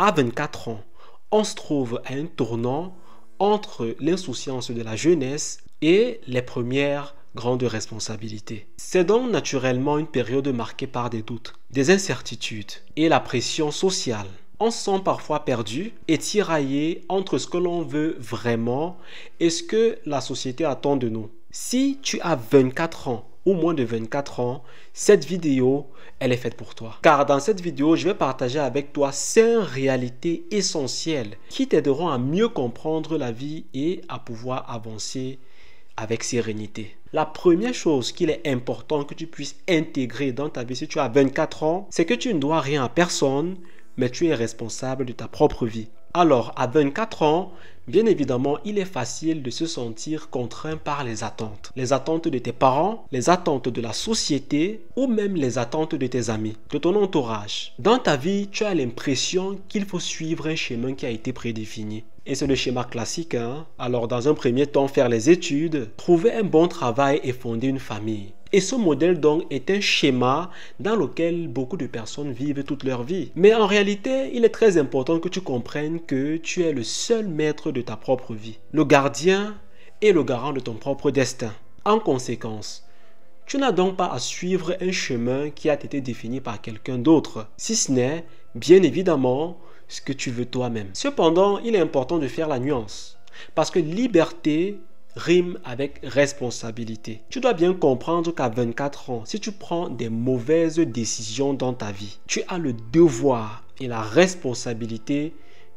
À 24 ans, on se trouve à un tournant entre l'insouciance de la jeunesse et les premières grandes responsabilités. C'est donc naturellement une période marquée par des doutes, des incertitudes et la pression sociale. On se sent parfois perdu et tiraillé entre ce que l'on veut vraiment et ce que la société attend de nous. Si tu as 24 ans ou moins de 24 ans, cette vidéo, elle est faite pour toi. Car dans cette vidéo, je vais partager avec toi 5 réalités essentielles qui t'aideront à mieux comprendre la vie et à pouvoir avancer avec sérénité. La première chose qu'il est important que tu puisses intégrer dans ta vie si tu as 24 ans, c'est que tu ne dois rien à personne, mais tu es responsable de ta propre vie. Alors, à 24 ans, bien évidemment, il est facile de se sentir contraint par les attentes. Les attentes de tes parents, les attentes de la société ou même les attentes de tes amis, de ton entourage. Dans ta vie, tu as l'impression qu'il faut suivre un schéma qui a été prédéfini. Et c'est le schéma classique. Alors, dans un premier temps, faire les études, trouver un bon travail et fonder une famille. Et ce modèle donc est un schéma dans lequel beaucoup de personnes vivent toute leur vie. Mais en réalité, il est très important que tu comprennes que tu es le seul maître de ta propre vie, le gardien et le garant de ton propre destin. En conséquence, tu n'as donc pas à suivre un chemin qui a été défini par quelqu'un d'autre, si ce n'est, bien évidemment, ce que tu veux toi-même. Cependant, il est important de faire la nuance, parce que liberté rime avec responsabilité. Tu dois bien comprendre qu'à 24 ans, si tu prends des mauvaises décisions dans ta vie, tu as le devoir et la responsabilité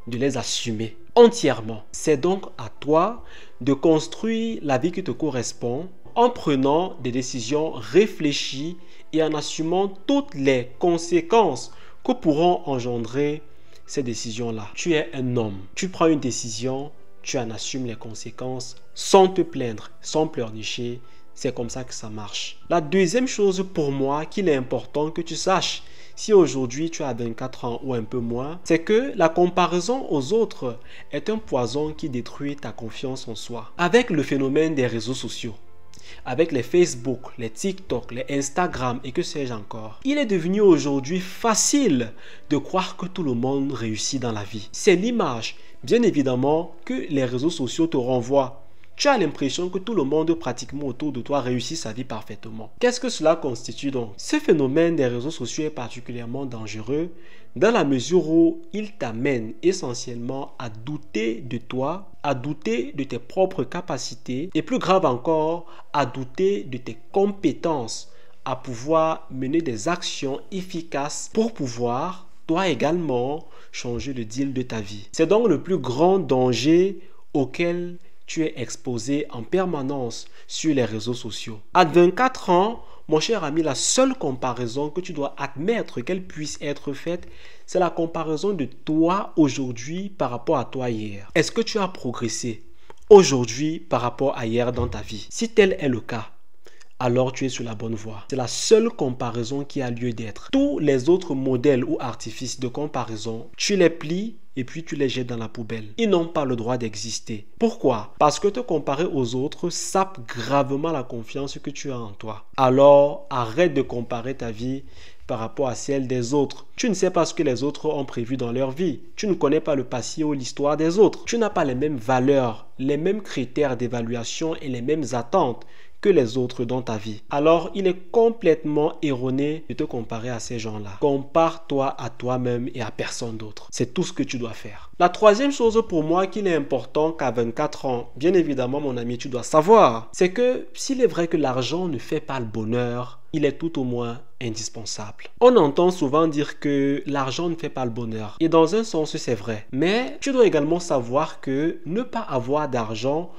de les assumer entièrement. C'est donc à toi de construire la vie qui te correspond en prenant des décisions réfléchies et en assumant toutes les conséquences que pourront engendrer ces décisions-là. Tu es un homme. Tu prends une décision, tu en assumes les conséquences sans te plaindre, sans pleurnicher. C'est comme ça que ça marche. La deuxième chose pour moi qu'il est important que tu saches, si aujourd'hui tu as 24 ans ou un peu moins, c'est que la comparaison aux autres est un poison qui détruit ta confiance en soi. Avec le phénomène des réseaux sociaux, avec les Facebook, les TikTok, les Instagram et que sais-je encore, il est devenu aujourd'hui facile de croire que tout le monde réussit dans la vie. C'est l'image, bien évidemment, que les réseaux sociaux te renvoient. Tu as l'impression que tout le monde pratiquement autour de toi réussit sa vie parfaitement. Qu'est-ce que cela constitue donc? Ce phénomène des réseaux sociaux est particulièrement dangereux dans la mesure où il t'amène essentiellement à douter de toi, à douter de tes propres capacités et plus grave encore, à douter de tes compétences à pouvoir mener des actions efficaces pour pouvoir, toi également, changer le deal de ta vie. C'est donc le plus grand danger auquel tu es exposé en permanence sur les réseaux sociaux. À 24 ans, mon cher ami, la seule comparaison que tu dois admettre qu'elle puisse être faite, c'est la comparaison de toi aujourd'hui par rapport à toi hier. Est-ce que tu as progressé aujourd'hui par rapport à hier dans ta vie? Si tel est le cas, alors tu es sur la bonne voie. C'est la seule comparaison qui a lieu d'être. Tous les autres modèles ou artifices de comparaison, tu les plies et puis tu les jettes dans la poubelle. Ils n'ont pas le droit d'exister. Pourquoi? Parce que te comparer aux autres sape gravement la confiance que tu as en toi. Alors, arrête de comparer ta vie par rapport à celle des autres. Tu ne sais pas ce que les autres ont prévu dans leur vie. Tu ne connais pas le passé ou l'histoire des autres. Tu n'as pas les mêmes valeurs, les mêmes critères d'évaluation et les mêmes attentes que les autres dans ta vie. Alors, il est complètement erroné de te comparer à ces gens-là. Compare-toi à toi-même et à personne d'autre. C'est tout ce que tu dois faire. La troisième chose pour moi qu'il est important qu'à 24 ans, bien évidemment mon ami, tu dois savoir, c'est que s'il est vrai que l'argent ne fait pas le bonheur, il est tout au moins indispensable. On entend souvent dire que l'argent ne fait pas le bonheur. Et dans un sens, c'est vrai. Mais tu dois également savoir que ne pas avoir d'argent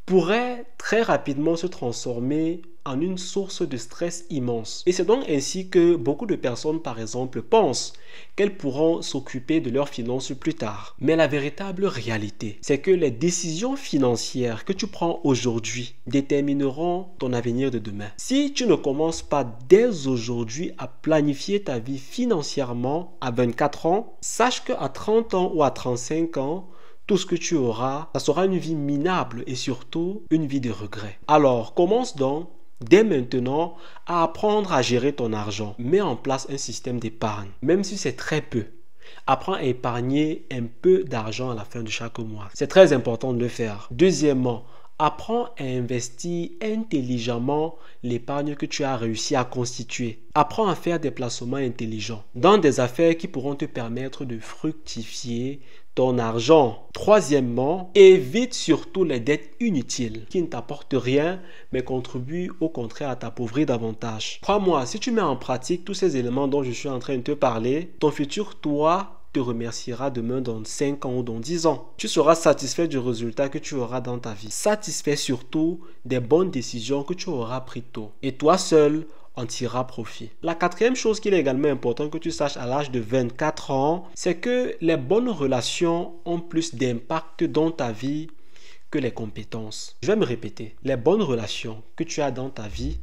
pourrait très rapidement se transformer en une source de stress immense. Et c'est donc ainsi que beaucoup de personnes, par exemple, pensent qu'elles pourront s'occuper de leurs finances plus tard. Mais la véritable réalité, c'est que les décisions financières que tu prends aujourd'hui détermineront ton avenir de demain. Si tu ne commences pas dès aujourd'hui à planifier ta vie financièrement à 24 ans, sache qu'à 30 ans ou à 35 ans, tout ce que tu auras, ça sera une vie minable et surtout une vie de regret. Alors, commence donc dès maintenant à apprendre à gérer ton argent. Mets en place un système d'épargne, même si c'est très peu. Apprends à épargner un peu d'argent à la fin de chaque mois. C'est très important de le faire. Deuxièmement, apprends à investir intelligemment l'épargne que tu as réussi à constituer. Apprends à faire des placements intelligents dans des affaires qui pourront te permettre de fructifier ton argent. Troisièmement, évite surtout les dettes inutiles qui ne t'apportent rien mais contribuent au contraire à t'appauvrir davantage. Crois-moi, si tu mets en pratique tous ces éléments dont je suis en train de te parler, ton futur toi te remerciera demain dans 5 ans ou dans 10 ans. Tu seras satisfait du résultat que tu auras dans ta vie. Satisfait surtout des bonnes décisions que tu auras prises tôt. Et toi seul en tirera profit. La quatrième chose qu'il est également important que tu saches à l'âge de 24 ans, c'est que les bonnes relations ont plus d'impact dans ta vie que les compétences. Je vais me répéter. Les bonnes relations que tu as dans ta vie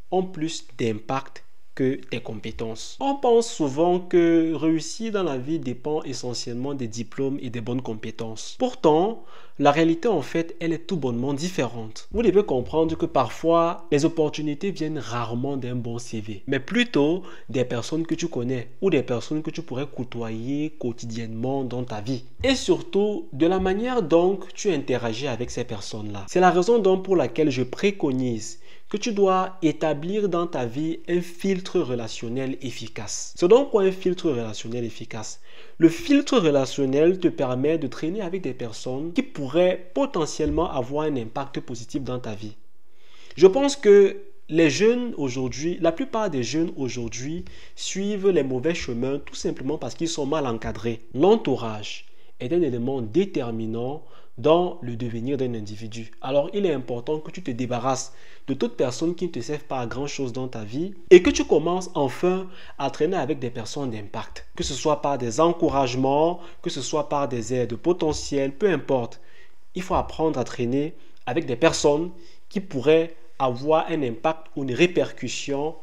ont plus d'impact que tes compétences. On pense souvent que réussir dans la vie dépend essentiellement des diplômes et des bonnes compétences. Pourtant, la réalité en fait, elle est tout bonnement différente. Vous devez comprendre que parfois, les opportunités viennent rarement d'un bon CV, mais plutôt des personnes que tu connais ou des personnes que tu pourrais côtoyer quotidiennement dans ta vie. Et surtout, de la manière dont tu interagis avec ces personnes-là. C'est la raison donc pour laquelle je préconise que tu dois établir dans ta vie un filtre relationnel efficace. C'est donc quoi un filtre relationnel efficace? Le filtre relationnel te permet de traîner avec des personnes qui pourraient potentiellement avoir un impact positif dans ta vie. Je pense que les jeunes aujourd'hui, la plupart des jeunes aujourd'hui suivent les mauvais chemins tout simplement parce qu'ils sont mal encadrés. L'entourage est un élément déterminant dans le devenir d'un individu. Alors, il est important que tu te débarrasses de toute personne qui ne te servent pas à grand chose dans ta vie et que tu commences enfin à traîner avec des personnes d'impact. Que ce soit par des encouragements, que ce soit par des aides potentielles, peu importe. Il faut apprendre à traîner avec des personnes qui pourraient avoir un impact ou une répercussion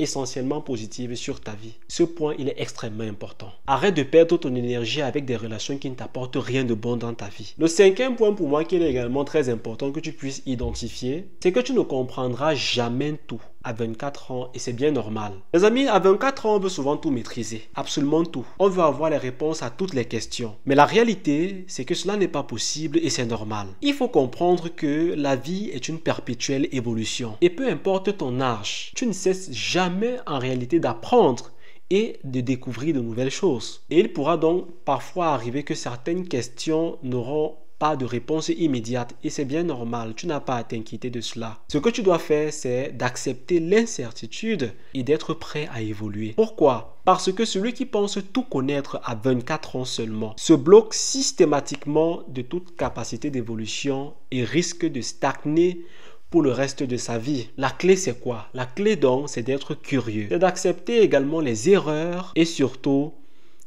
essentiellement positive sur ta vie. Ce point, il est extrêmement important. Arrête de perdre ton énergie avec des relations qui ne t'apportent rien de bon dans ta vie. Le cinquième point pour moi qui est également très important que tu puisses identifier, c'est que tu ne comprendras jamais tout à 24 ans et c'est bien normal. Les amis, à 24 ans, on veut souvent tout maîtriser. Absolument tout. On veut avoir les réponses à toutes les questions. Mais la réalité, c'est que cela n'est pas possible et c'est normal. Il faut comprendre que la vie est une perpétuelle évolution. Et peu importe ton âge, tu ne cesses jamais en réalité d'apprendre et de découvrir de nouvelles choses. Et il pourra donc parfois arriver que certaines questions n'auront pas de réponse immédiate et c'est bien normal, tu n'as pas à t'inquiéter de cela. Ce que tu dois faire, c'est d'accepter l'incertitude et d'être prêt à évoluer. Pourquoi? Parce que celui qui pense tout connaître à 24 ans seulement se bloque systématiquement de toute capacité d'évolution et risque de stagner pour le reste de sa vie. La clé, c'est quoi? La clé donc, c'est d'être curieux, c'est d'accepter également les erreurs et surtout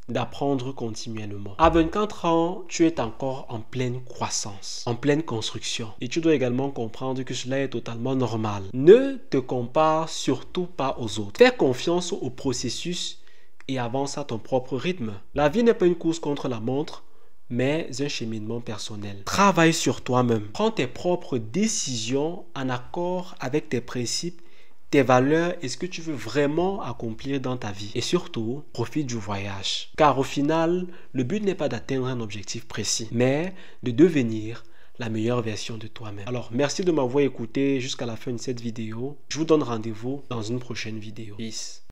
d'apprendre continuellement. À 24 ans, tu es encore en pleine croissance, en pleine construction. Et tu dois également comprendre que cela est totalement normal. Ne te compare surtout pas aux autres. Fais confiance au processus et avance à ton propre rythme. La vie n'est pas une course contre la montre, mais un cheminement personnel. Travaille sur toi-même. Prends tes propres décisions en accord avec tes principes, tes valeurs et ce que tu veux vraiment accomplir dans ta vie. Et surtout, profite du voyage. Car au final, le but n'est pas d'atteindre un objectif précis, mais de devenir la meilleure version de toi-même. Alors, merci de m'avoir écouté jusqu'à la fin de cette vidéo. Je vous donne rendez-vous dans une prochaine vidéo. Peace.